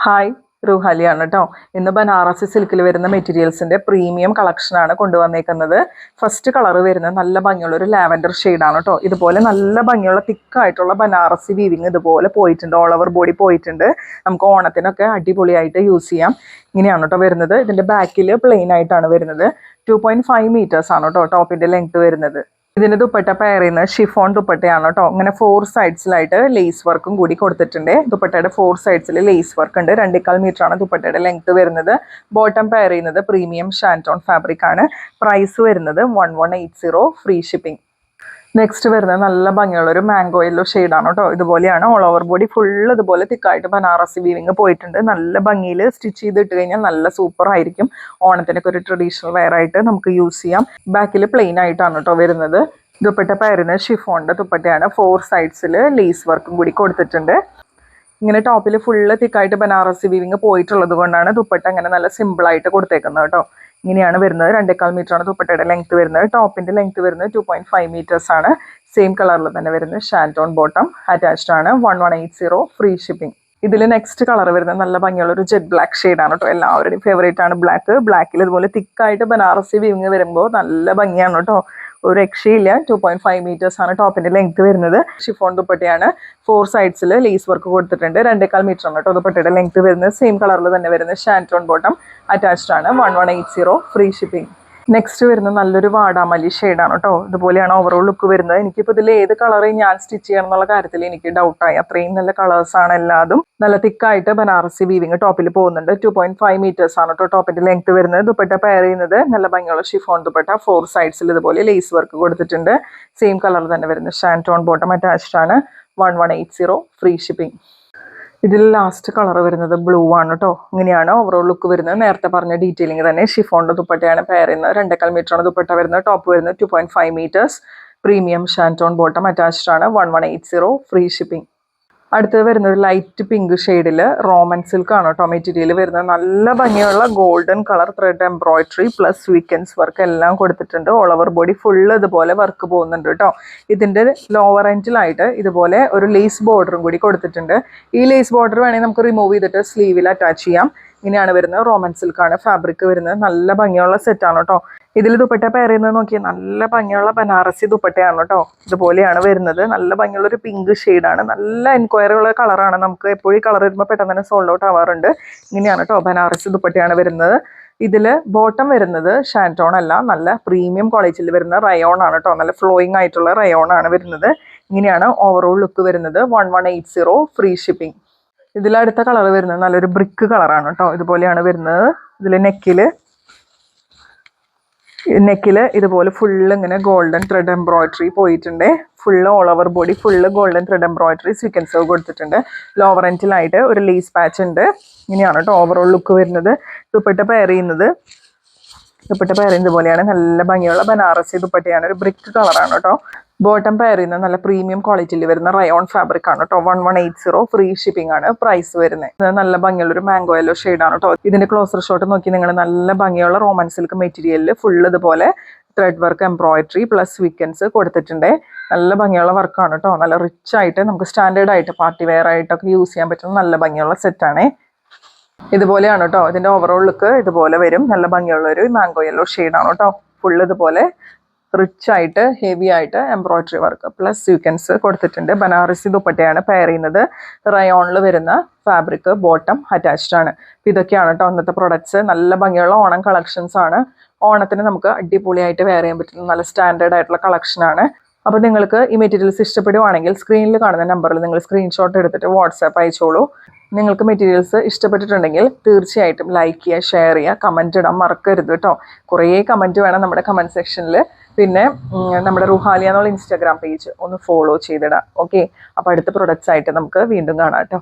Hi റുഹാലിയാണ് കേട്ടോ. ഇന്ന് ബനാറസി സിൽക്കിൽ വരുന്ന മെറ്റീരിയൽസിന്റെ പ്രീമിയം കളക്ഷനാണ് കൊണ്ടുവന്നേക്കുന്നത്. ഫസ്റ്റ് കളർ വരുന്നത് നല്ല ഭംഗിയുള്ള ഒരു ലാവൻഡർ ഷെയ്ഡാണ് കേട്ടോ. ഇതുപോലെ നല്ല ഭംഗിയുള്ള തിക്കായിട്ടുള്ള ബനാറസി വീവിങ് ഇതുപോലെ പോയിട്ടുണ്ട്, ഓൾ ഓവർ ബോഡി പോയിട്ടുണ്ട്. നമുക്ക് ഓണത്തിനൊക്കെ അടിപൊളിയായിട്ട് യൂസ് ചെയ്യാം. ഇങ്ങനെയാണ് കേട്ടോ വരുന്നത്. ഇതിന്റെ ബാക്കിൽ പ്ലെയിൻ ആയിട്ടാണ് വരുന്നത്. 2.5 മീറ്റേഴ്സ് ആണ് കേട്ടോ ടോപ്പിന്റെ ലെങ്ത് വരുന്നത്. ഇതിന് ദുപ്പട്ട പെയർ ചെയ്യുന്നത് ഷിഫോൺ ദുപ്പട്ടയാണ് കേട്ടോ. ഇങ്ങനെ 4 സൈഡ്സിലായിട്ട് ലേസ് വർക്കും കൂടി കൊടുത്തിട്ടുണ്ട്. ദുപ്പട്ടയുടെ 4 സൈഡ്സിൽ ലേസ് വർക്ക് ഉണ്ട്. 2.25 മീറ്റർ ആണ് ദുപ്പട്ടയുടെ ലെങ്ത് വരുന്നത്. ബോട്ടം പെയർ ചെയ്യുന്നത് പ്രീമിയം ഷാൻറ്റോൺ ഫാബ്രിക് ആണ്. പ്രൈസ് വരുന്നത് 1180, ഫ്രീ ഷിപ്പിംഗ്. നെക്സ്റ്റ് വരുന്നത് നല്ല ഭംഗിയുള്ള ഒരു മാംഗോ യെല്ലോ ഷെയ്ഡാണ് കേട്ടോ. ഇതുപോലെയാണ് ഓൾ ഓവർ ബോഡി ഫുള്ള് ഇതുപോലെ തിക്കായിട്ട് ബനാറസി വീവിങ് പോയിട്ടുണ്ട്. നല്ല ഭംഗിയിൽ സ്റ്റിച്ച് ചെയ്തിട്ട് കഴിഞ്ഞാൽ നല്ല സൂപ്പർ ആയിരിക്കും. ഓണത്തിനൊക്കെ ഒരു ട്രഡീഷണൽ വെയർ ആയിട്ട് നമുക്ക് യൂസ് ചെയ്യാം. ബാക്കിൽ പ്ലെയിൻ ആയിട്ടാണ് കേട്ടോ വരുന്നത്. ദുപ്പട്ട പേരുന്ന ഷിഫോണിന്റെ ദുപ്പട്ടയാണ്. 4 സൈഡ്സിൽ ലേസ് വർക്കും കൂടി കൊടുത്തിട്ടുണ്ട്. ഇങ്ങനെ ടോപ്പിൽ ഫുള്ള് തിക്കായിട്ട് ബനാറസി വീവിങ് പോയിട്ടുള്ളത് കൊണ്ടാണ് ദുപ്പട്ട അങ്ങനെ നല്ല സിമ്പിൾ ആയിട്ട് കൊടുത്തേക്കുന്നത് കേട്ടോ. ഇങ്ങനെയാണ് വരുന്നത്. 2.25 മീറ്റർ ആണ് ദുപ്പട്ടയുടെ ലെങ്ത് വരുന്നത്. ടോപ്പിന്റെ ലെങ്ത് വരുന്നത് 2.5 മീറ്റേഴ്സ് ആണ്. സെയിം കളറിൽ തന്നെ വരുന്നത് ഷാൻറ്റോൺ ബോട്ടം അറ്റാച്ച്ഡ് ആണ്. 1180, ഫ്രീ ഷിപ്പിംഗ്. ഇതിൽ നെക്സ്റ്റ് കളർ വരുന്നത് നല്ല ഭംഗിയുള്ള ഒരു ജെറ്റ് ബ്ലാക്ക് ഷെയ്ഡാണ് കേട്ടോ. എല്ലാവരുടെയും ഫേവറേറ്റ് ആണ് ബ്ലാക്ക്. ബ്ലാക്കിൽ ഇതുപോലെ തിക്കായിട്ട് ബനാറസി വീവിങ് വരുമ്പോൾ നല്ല ഭംഗിയാണ് കേട്ടോ. ഒരു രക്ഷയില്ല. 2.5 മീറ്റേഴ്സ് ആണ് ടോപ്പിന്റെ ലെങ്ത് വരുന്നത്. ഷിഫോൺ ദുപ്പട്ടയാണ്. 4 സൈഡ്സിൽ ലേസ് വർക്ക് കൊടുത്തിട്ടുണ്ട്. 2.25 മീറ്റർ ആണ് കേട്ടോ ദുപ്പട്ടയുടെ ലെങ്ത് വരുന്നത്. സെയിം കളറിൽ തന്നെ വരുന്നത് ഷാൻറ്റോൺ ബോട്ടം അറ്റാച്ച്ഡ് ആണ്. 1180, ഫ്രീ ഷിപ്പിംഗ്. നെക്സ്റ്റ് വരുന്നത് നല്ലൊരു വാടാമല്ലി ഷെയ്ഡാണ് കേട്ടോ. ഇതുപോലെയാണ് ഓവറോൾ ലുക്ക് വരുന്നത്. എനിക്കിപ്പോൾ ഇതിൽ ഏത് കളർ ഞാൻ സ്റ്റിച്ച് ചെയ്യണം എന്നുള്ള കാര്യത്തിൽ എനിക്ക് ഡൗട്ടായി. അത്രയും നല്ല കളേഴ്സാണ് എല്ലാതും. നല്ല തിക്കായിട്ട് ബനാറസി വീവിങ് ടോപ്പിൽ പോകുന്നുണ്ട്. 2.5 മീറ്റേഴ്സ് ആണ് കേട്ടോ ടോപ്പിന്റെ ലെങ്ത് വരുന്നത്. ദുപ്പട്ട പെയർ ചെയ്യുന്നത് നല്ല ഭംഗിയുള്ള ഷിഫോൺ ദുപ്പട്ട. 4 സൈഡ്സിൽ ഇതുപോലെ ലേസ് വർക്ക് കൊടുത്തിട്ടുണ്ട്. സെയിം കളറിൽ തന്നെ വരുന്നത് ഷാൻറ്റോൺ ബോട്ടം അറ്റാച്ച്ഡ് ആണ്. 1180, ഫ്രീ ഷിപ്പിംഗ്. ഇതിൽ ലാസ്റ്റ് കളർ വരുന്നത് ബ്ലൂ ആണ് കേട്ടോ. ഇങ്ങനെയാണ് ഓവറോൾ ലുക്ക് വരുന്നത്. നേരത്തെ പറഞ്ഞ ഡീറ്റെയിലിംഗ് തന്നെ. ഷിഫോണിന്റെ ദുപ്പട്ടയാണ് പെയർ ചെയ്യുന്നത്. 2.25 മീറ്റർ ആണ് ദുപ്പട്ട വരുന്നത്. ടോപ്പ് വരുന്നത് 2.5 metres. Premium shantoon bottom attached ആണ്. 1180, ഫ്രീ ഷിപ്പിംഗ്. അടുത്തത് വരുന്നത് ലൈറ്റ് പിങ്ക് ഷെയ്ഡിൽ റോമൻ സിൽക്ക് ആണ് കേട്ടോ മെറ്റീരിയൽ വരുന്നത്. നല്ല ഭംഗിയുള്ള golden colour thread embroidery plus sequins work എല്ലാം കൊടുത്തിട്ടുണ്ട്. ഓൾ ഓവർ ബോഡി ഫുള്ള് ഇതുപോലെ വർക്ക് പോകുന്നുണ്ട് കേട്ടോ. ഇതിന്റെ ലോവർ എൻഡിലായിട്ട് ഇതുപോലെ ഒരു ലേസ് ബോർഡറും കൂടി കൊടുത്തിട്ടുണ്ട്. ഈ ലേസ് ബോർഡർ വേണമെങ്കിൽ നമുക്ക് റിമൂവ് ചെയ്തിട്ട് സ്ലീവിൽ അറ്റാച്ച് ചെയ്യാം. ഇങ്ങനെയാണ് വരുന്നത്. റോമൻ സിൽക്ക് ആണ് ഫാബ്രിക് വരുന്നത്. നല്ല ഭംഗിയുള്ള സെറ്റാണ് കേട്ടോ. ഇതിൽ ദുപ്പട്ട പെയർ ചെയ്യുന്നത് നോക്കിയാൽ നല്ല ഭംഗിയുള്ള ബനാറസി ദുപ്പട്ടയാണ് കേട്ടോ. ഇതുപോലെയാണ് വരുന്നത്. നല്ല ഭംഗിയുള്ള ഒരു പിങ്ക് ഷെയ്ഡാണ്. നല്ല എൻക്വയറി ഉള്ള കളറാണ്. നമുക്ക് എപ്പോഴും ഈ കളർ വരുമ്പോൾ പെട്ടെന്ന് തന്നെ സോൾഡ് ഔട്ട് ആവാറുണ്ട്. ഇങ്ങനെയാണ് കേട്ടോ ബനാറസി ദുപ്പട്ടയാണ് വരുന്നത്. ഇതിൽ ബോട്ടം വരുന്നത് ഷാൻറ്റോൺ അല്ല, നല്ല പ്രീമിയം ക്വാളിറ്റിയിൽ വരുന്ന റയോൺ ആണ് കേട്ടോ. നല്ല ഫ്ലോയിങ് ആയിട്ടുള്ള റയോൺ ആണ് വരുന്നത്. ഇങ്ങനെയാണ് ഓവറോൾ ലുക്ക് വരുന്നത്. 1180, ഫ്രീ ഷിപ്പിംഗ്. ഇതിലടുത്ത കളർ വരുന്നത് നല്ലൊരു ബ്രിക്ക് കളറാണ് കേട്ടോ. ഇതുപോലെയാണ് വരുന്നത്. ഇതിൽ നെക്കില് ഇതുപോലെ ഫുള്ള് ഇങ്ങനെ ഗോൾഡൻ ത്രെഡ് എംബ്രോയിഡറി പോയിട്ടുണ്ട്. Full all over body full golden thread embroidery sequins കൊടുത്തിട്ടുണ്ട്. ലോവർ എൻഡിലായിട്ട് ഒരു ലേസ് പാച്ച് ഉണ്ട്. ഇങ്ങനെയാണ് കേട്ടോ ഓവറോൾ ലുക്ക് വരുന്നത്. ദുപ്പട്ട പെയർ ചെയ്യുന്നത് ഇതുപോലെയാണ്. നല്ല ഭംഗിയുള്ള ബനാറസി ദുപ്പട്ടയാണ്. ഒരു ബ്രിക്ക് കളറാണ് കേട്ടോ. ബോട്ടം പെയർ ചെയ്യുന്നത് നല്ല പ്രീമിയം ക്വാളിറ്റിയിൽ വരുന്ന റയോൺ ഫാബ്രിക് ആണ് കേട്ടോ. 1180, ഫ്രീ ഷിപ്പിംഗ് ആണ് പ്രൈസ് വരുന്നത്. നല്ല ഭംഗിയുള്ള ഒരു മാംഗോ യെല്ലോ ഷെയ്ഡാണ് കേട്ടോ. ഇതിന്റെ ക്ലോസർ ഷോട്ട് നോക്കി നിങ്ങൾ നല്ല ഭംഗിയുള്ള റോമൻ സിൽക്ക് മെറ്റീരിയലിൽ ഫുള്ള് ഇതുപോലെ thread work embroidery plus sequins കൊടുത്തിട്ടുണ്ട്. നല്ല ഭംഗിയുള്ള വർക്കാണ് കേട്ടോ. നല്ല റിച്ച് ആയിട്ട് നമുക്ക് സ്റ്റാൻഡേർഡ് ആയിട്ട് പാർട്ടി വെയർ ആയിട്ടൊക്കെ യൂസ് ചെയ്യാൻ പറ്റുന്ന നല്ല ഭംഗിയുള്ള സെറ്റാണ്. ഇതുപോലെയാണ് കേട്ടോ ഇതിന്റെ ഓവറോൾ ലുക്ക്. ഇതുപോലെ വരും. നല്ല ഭംഗിയുള്ള ഒരു മാംഗോ യെല്ലോ ഷെയ്ഡാണ് കേട്ടോ. ഫുള്ള് ഇതുപോലെ റിച്ച് ആയിട്ട് ഹെവി ആയിട്ട് എംബ്രോയിഡറി വർക്ക് പ്ലസ് സ്വീക്കൻസ് കൊടുത്തിട്ടുണ്ട്. ബനാറസി ദുപ്പട്ടയാണ് പെയർ ചെയ്യുന്നത്. റയോണിൽ വരുന്ന ഫാബ്രിക് ബോട്ടം അറ്റാച്ച്ഡ് ആണ്. ഇതൊക്കെയാണ് കേട്ടോ അന്നത്തെ പ്രൊഡക്ട്സ്. നല്ല ഭംഗിയുള്ള ഓണം കളക്ഷൻസ് ആണ്. ഓണത്തിന് നമുക്ക് അടിപൊളിയായിട്ട് വെയർ ചെയ്യാൻ പറ്റുന്ന നല്ല സ്റ്റാൻഡേർഡ് ആയിട്ടുള്ള കളക്ഷൻ ആണ്. അപ്പോൾ നിങ്ങൾക്ക് ഈ മെറ്റീരിയൽസ് ഇഷ്ടപ്പെടുവാണെങ്കിൽ സ്ക്രീനിൽ കാണുന്ന നമ്പറിൽ നിങ്ങൾ സ്ക്രീൻഷോട്ട് എടുത്തിട്ട് വാട്സാപ്പ് അയച്ചോളൂ. നിങ്ങൾക്ക് മെറ്റീരിയൽസ് ഇഷ്ടപ്പെട്ടിട്ടുണ്ടെങ്കിൽ തീർച്ചയായിട്ടും ലൈക്ക് ചെയ്യുക, ഷെയർ ചെയ്യുക, കമൻറ്റ് ഇടാൻ മറക്കരുത് കേട്ടോ. കുറേ കമൻറ്റ് വേണം നമ്മുടെ കമൻറ്റ് സെക്ഷനിൽ. പിന്നെ നമ്മുടെ റുഹാലിയ എന്നുള്ള ഇൻസ്റ്റാഗ്രാം പേജ് ഒന്ന് ഫോളോ ചെയ്തിടാം. ഓക്കെ, അപ്പോൾ അടുത്ത പ്രൊഡക്ട്സ് ആയിട്ട് നമുക്ക് വീണ്ടും കാണാം കേട്ടോ.